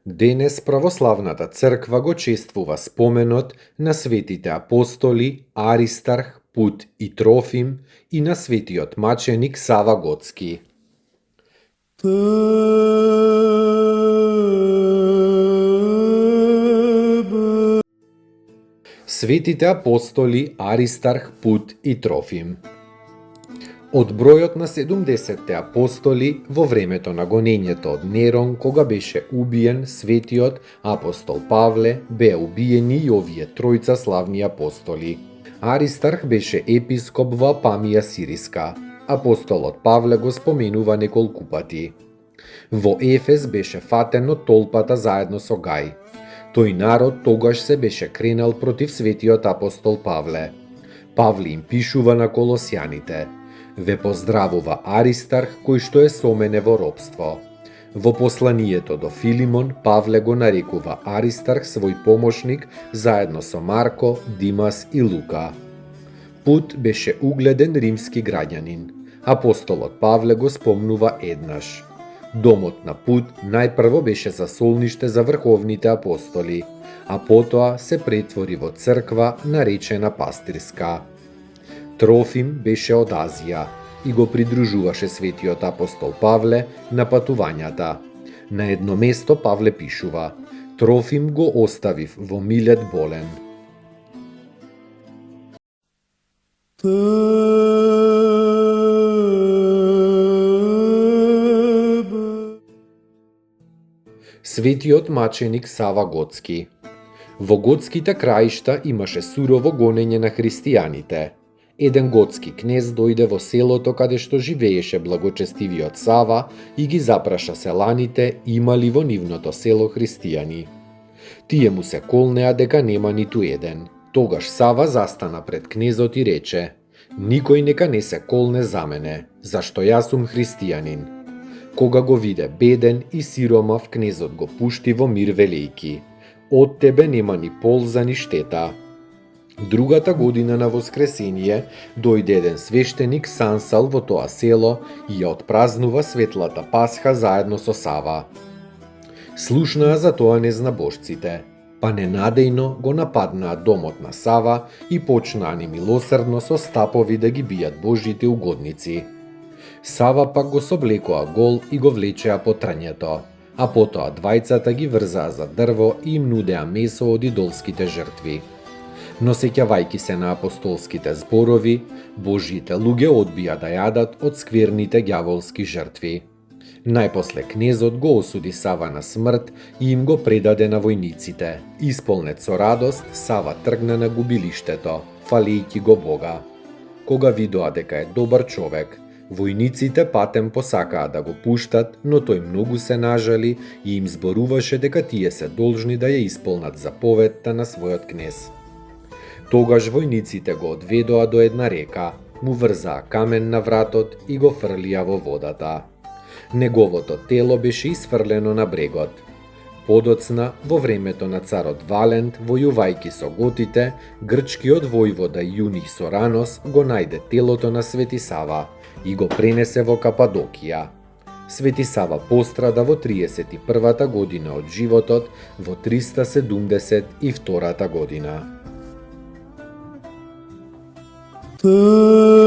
Денес православната црква го чествува споменот на светите апостоли Аристарх, Пут и Трофим и на светиот маченик Сава Готски. Светите апостоли Аристарх, Пут и Трофим. Од бројот на 70 апостоли во времето на гонењето од Нерон, кога беше убиен светиот апостол Павле, беа убиени и овие тројца славни апостоли. Аристарх беше епископ во Апамија Сириска. Апостолот Павле го споменува неколку пати. Во Ефес беше фатен од толпата заедно со Гај. Тој народ тогаш се беше кренал против светиот апостол Павле. Павле им пишува на колосјаните: ве поздравува Аристарх, кој што е со мене во робство. Во посланието до Филимон, Павле го нарекува Аристарх свој помошник, заедно со Марко, Димас и Лука. Пут беше угледен римски граѓанин. Апостолот Павле го спомнува еднаш: домот на Пут најпрво беше засолниште за врховните апостоли, а потоа се претвори во црква наречена пастирска. Трофим беше од Азија и го придружуваше светиот апостол Павле на патувањата. На едно место Павле пишува: Трофим го оставив во Милет болен. Светиот маченик Сава Готски. Во готските краишта имаше сурово гонење на христијаните. Еден готски кнез дојде во селото каде што живееше благочестивиот Сава и ги запраша селаните имали во нивното село христијани. Тие му се колнеа дека нема ниту еден. Тогаш Сава застана пред кнезот и рече: никој нека не се колне за мене, зашто јас сум христијанин. Кога го виде беден и сиромав, кнезот го пушти во мир велејки: од тебе нема ни полза ни штета. Другата година на Воскресение дојде еден свештеник Сансал во тоа село и ја отпразнува светлата Пасха заедно со Сава. Слушнаа за тоа незнабожците, па ненадејно го нападнаа домот на Сава и почнаа немилосрдно со стапови да ги бијат Божите угодници. Сава пак го соблекоа гол и го влечеа по трњето, а потоа двајцата ги врзаа за дрво и им нудеа месо од идолските жртви. Но сеќавајки се на апостолските зборови, Божите луѓе одбија да јадат од скверните ѓаволски жртви. Најпосле кнезот го осуди Сава на смрт и им го предаде на војниците. Исполнет со радост, Сава тргна на губилиштето, фалејќи го Бога. Кога видоа дека е добар човек, војниците патем посакаа да го пуштат, но тој многу се нажали и им зборуваше дека тие се должни да ја исполнат заповедта на својот кнез. Тогаш војниците го одведоа до една река, му врзаа камен на вратот и го фрлија во водата. Неговото тело беше исфрлено на брегот. Подоцна, во времето на царот Валент, војувајќи со готите, грчкиот војвода Јуних Соранос го најде телото на Свети Сава и го пренесе во Кападокија. Свети Сава пострада во 31-та година од животот, во 372-та година. Tebe